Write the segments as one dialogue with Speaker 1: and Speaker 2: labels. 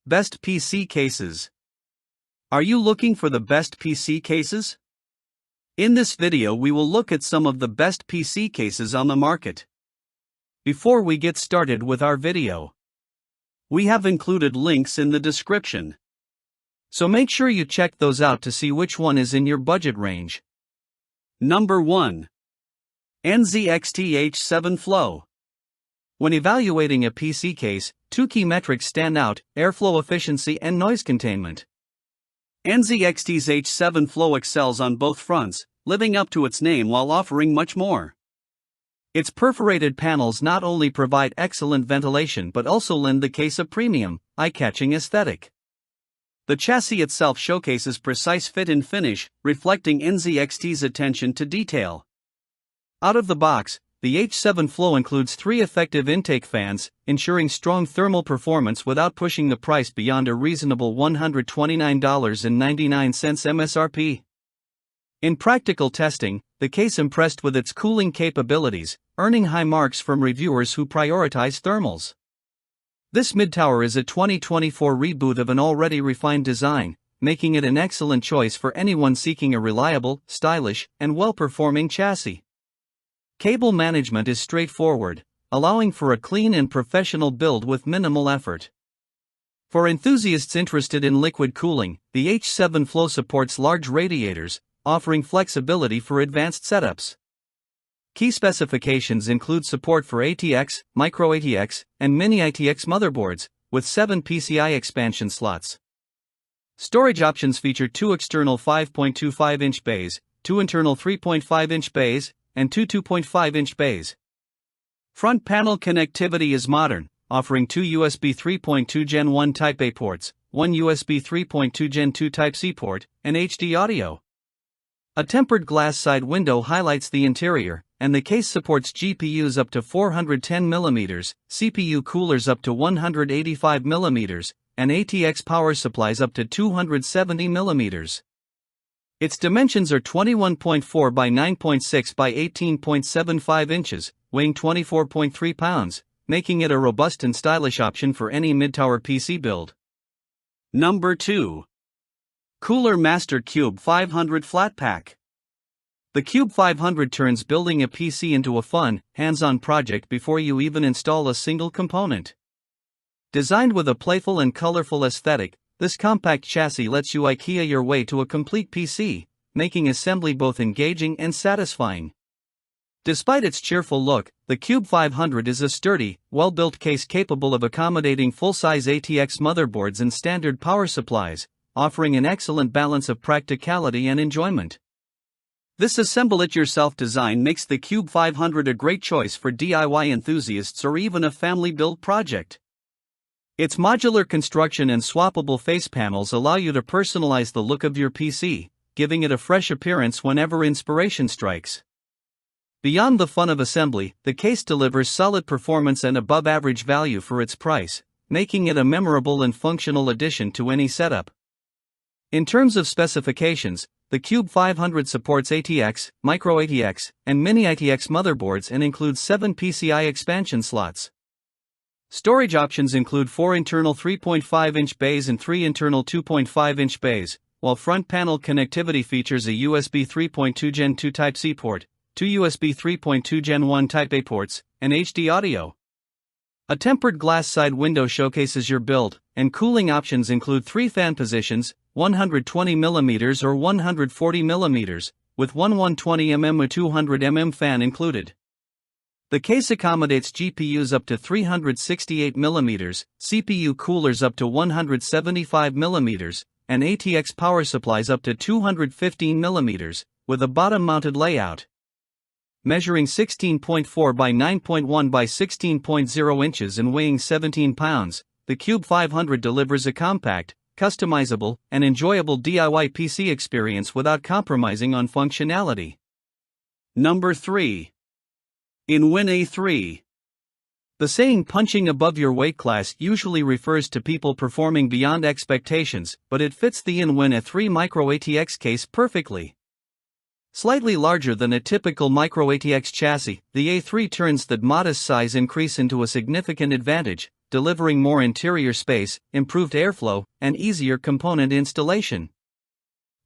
Speaker 1: Best PC cases. Are you looking for the best PC cases? In this video we will look at some of the best PC cases on the market. Before we get started with our video, we have included links in the description, so make sure you check those out to see which one is in your budget range. Number 1. NZXT H7 Flow. When evaluating a PC case, two key metrics stand out: airflow efficiency and noise containment. NZXT's H7 Flow excels on both fronts, living up to its name while offering much more. Its perforated panels not only provide excellent ventilation but also lend the case a premium, eye-catching aesthetic. The chassis itself showcases precise fit and finish, reflecting NZXT's attention to detail. Out of the box, the H7 Flow includes 3 effective intake fans, ensuring strong thermal performance without pushing the price beyond a reasonable $129.99 MSRP. In practical testing, the case impressed with its cooling capabilities, earning high marks from reviewers who prioritize thermals. This mid-tower is a 2024 reboot of an already refined design, making it an excellent choice for anyone seeking a reliable, stylish, and well-performing chassis. Cable management is straightforward, allowing for a clean and professional build with minimal effort. For enthusiasts interested in liquid cooling, the H7 Flow supports large radiators, offering flexibility for advanced setups. Key specifications include support for ATX, Micro ATX, and Mini ATX motherboards, with 7 PCI expansion slots. Storage options feature 2 external 5.25-inch bays, 2 internal 3.5-inch bays, and 2 2.5-inch bays. Front panel connectivity is modern, offering 2 USB 3.2 Gen 1 Type A ports, 1 USB 3.2 Gen 2 Type C port, and HD audio. A tempered glass side window highlights the interior, and the case supports GPUs up to 410mm, CPU coolers up to 185mm, and ATX power supplies up to 270mm. Its dimensions are 21.4 by 9.6 by 18.75 inches, weighing 24.3 pounds, making it a robust and stylish option for any mid-tower PC build. Number 2. Cooler Master Qube 500 Flatpack. The Qube 500 turns building a PC into a fun, hands-on project before you even install a single component. Designed with a playful and colorful aesthetic, this compact chassis lets you IKEA your way to a complete PC, making assembly both engaging and satisfying. Despite its cheerful look, the Qube 500 is a sturdy, well-built case capable of accommodating full-size ATX motherboards and standard power supplies, offering an excellent balance of practicality and enjoyment. This assemble-it-yourself design makes the Qube 500 a great choice for DIY enthusiasts or even a family build project. Its modular construction and swappable face panels allow you to personalize the look of your PC, giving it a fresh appearance whenever inspiration strikes. Beyond the fun of assembly, the case delivers solid performance and above-average value for its price, making it a memorable and functional addition to any setup. In terms of specifications, the Qube 500 supports ATX, Micro ATX, and Mini ATX motherboards and includes 7 PCI expansion slots. Storage options include 4 internal 3.5-inch bays and 3 internal 2.5-inch bays, while front panel connectivity features a USB 3.2 Gen 2 Type C port, 2 USB 3.2 Gen 1 Type A ports, and HD audio. A tempered glass side window showcases your build, and cooling options include 3 fan positions, 120mm or 140mm, with one 120mm or 200mm fan included. The case accommodates GPUs up to 368mm, CPU coolers up to 175mm, and ATX power supplies up to 215mm, with a bottom-mounted layout. Measuring 16.4 by 9.1 by 16.0 inches and weighing 17 pounds, the Qube 500 delivers a compact, customizable, and enjoyable DIY PC experience without compromising on functionality. Number 3. InWin A3. The saying "punching above your weight class" usually refers to people performing beyond expectations, but it fits the InWin A3 Micro ATX case perfectly. Slightly larger than a typical Micro ATX chassis, the A3 turns that modest size increase into a significant advantage, delivering more interior space, improved airflow, and easier component installation.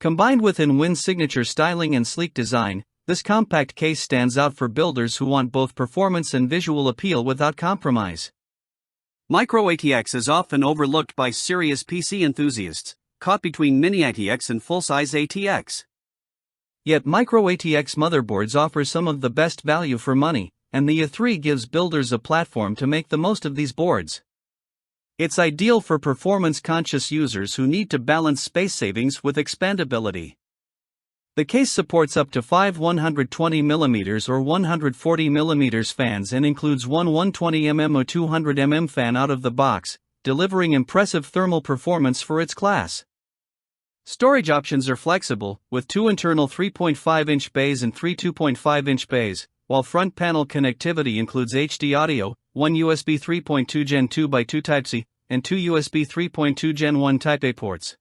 Speaker 1: Combined with in-win signature styling and sleek design, this compact case stands out for builders who want both performance and visual appeal without compromise. Micro ATX is often overlooked by serious PC enthusiasts, caught between mini ATX and full-size ATX. Yet Micro ATX motherboards offer some of the best value for money, and the A3 gives builders a platform to make the most of these boards. It's ideal for performance-conscious users who need to balance space savings with expandability. The case supports up to 5 120mm or 140mm fans and includes one 120mm or 200mm fan out of the box, delivering impressive thermal performance for its class. Storage options are flexible, with 2 internal 3.5-inch bays and 3 2.5-inch bays, while front panel connectivity includes HD audio, 1 USB 3.2 Gen 2x2 Type-C, and 2 USB 3.2 Gen 1 Type-A ports.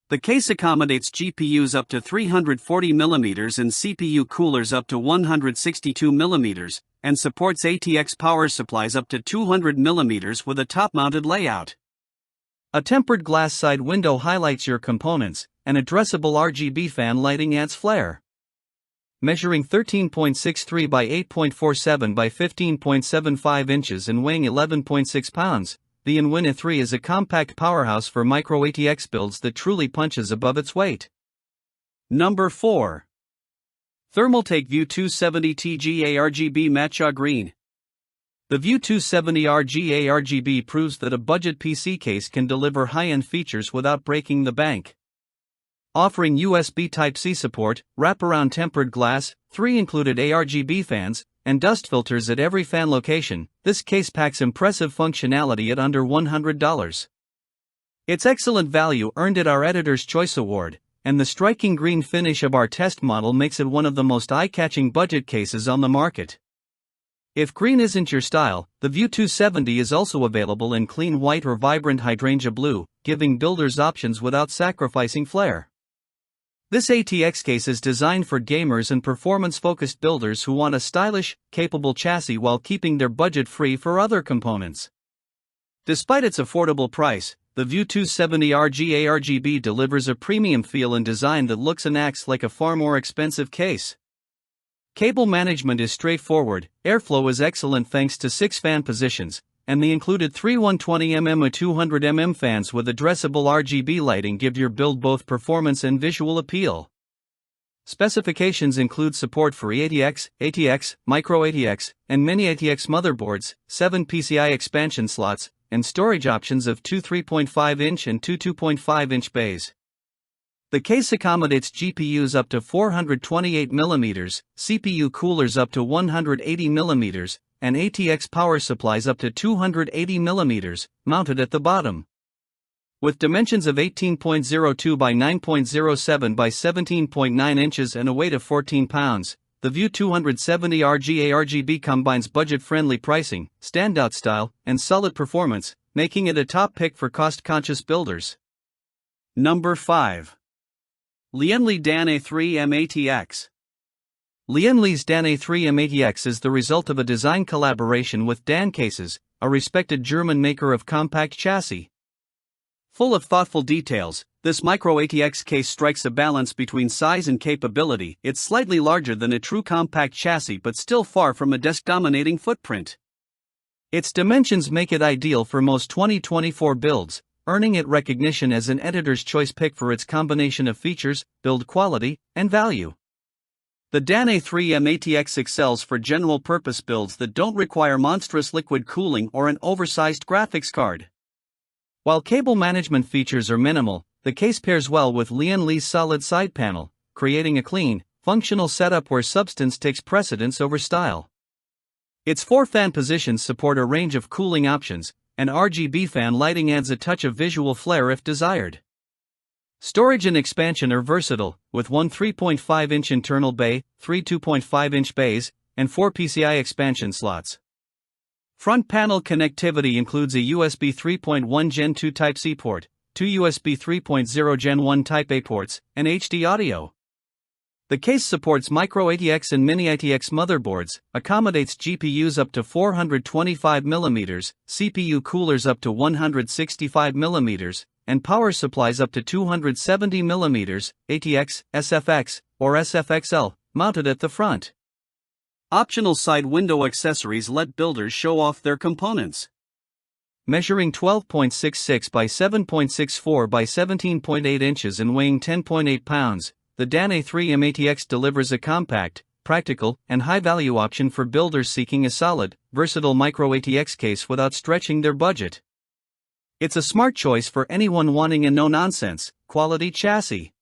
Speaker 1: The case accommodates GPUs up to 340mm and CPU coolers up to 162mm, and supports ATX power supplies up to 200mm with a top-mounted layout. A tempered glass side window highlights your components, and addressable RGB fan lighting adds flair. Measuring 13.63 by 8.47 by 15.75 inches and weighing 11.6 pounds, the Lian Li DAN A3 is a compact powerhouse for micro ATX builds that truly punches above its weight. Number 4. Thermaltake View 270 TG ARGB Matcha Green. The View 270 RG ARGB proves that a budget PC case can deliver high-end features without breaking the bank. Offering USB Type-C support, wraparound tempered glass, 3 included ARGB fans, and dust filters at every fan location, this case packs impressive functionality at under $100. Its excellent value earned it our Editor's Choice Award, and the striking green finish of our test model makes it one of the most eye-catching budget cases on the market. If green isn't your style, the View 270 is also available in clean white or vibrant hydrangea blue, giving builders options without sacrificing flair. This ATX case is designed for gamers and performance-focused builders who want a stylish, capable chassis while keeping their budget free for other components. Despite its affordable price, the View 270 RG ARGB delivers a premium feel and design that looks and acts like a far more expensive case. Cable management is straightforward, airflow is excellent thanks to 6 fan positions, and the included 3 120mm or 200mm fans with addressable RGB lighting give your build both performance and visual appeal. Specifications include support for eATX, ATX, Micro ATX, and Mini ATX motherboards, 7 PCI expansion slots, and storage options of 2 3.5-inch and 2 2.5-inch bays. The case accommodates GPUs up to 428mm, CPU coolers up to 180mm, and ATX power supplies up to 280mm, mounted at the bottom. With dimensions of 18.02 by 9.07 by 17.9 inches and a weight of 14 pounds, the View 270 RG ARGB combines budget-friendly pricing, standout style, and solid performance, making it a top pick for cost-conscious builders. Number 5. Lian Li DAN A3-mATX. Lian Li's DAN A3-mATX is the result of a design collaboration with DAN Cases, a respected German maker of compact chassis. Full of thoughtful details, this micro ATX case strikes a balance between size and capability. It's slightly larger than a true compact chassis but still far from a desk-dominating footprint. Its dimensions make it ideal for most 2024 builds, earning it recognition as an Editor's Choice pick for its combination of features, build quality, and value. The DAN A3-mATX excels for general-purpose builds that don't require monstrous liquid cooling or an oversized graphics card. While cable management features are minimal, the case pairs well with Lian Li's solid side panel, creating a clean, functional setup where substance takes precedence over style. Its 4 fan positions support a range of cooling options, and RGB fan lighting adds a touch of visual flair if desired. Storage and expansion are versatile, with 1 3.5-inch internal bay, 3 2.5-inch bays, and 4 PCI expansion slots. Front panel connectivity includes a USB 3.1 Gen 2 Type-C port, 2 USB 3.0 Gen 1 Type-A ports, and HD audio. The case supports micro ATX and mini ATX motherboards, accommodates GPUs up to 425mm, CPU coolers up to 165mm, and power supplies up to 270mm, ATX, SFX, or SFXL, mounted at the front. Optional side window accessories let builders show off their components. Measuring 12.66 by 7.64 by 17.8 inches and weighing 10.8 pounds, the DAN A3-mATX delivers a compact, practical, and high-value option for builders seeking a solid, versatile micro ATX case without stretching their budget. It's a smart choice for anyone wanting a no-nonsense, quality chassis.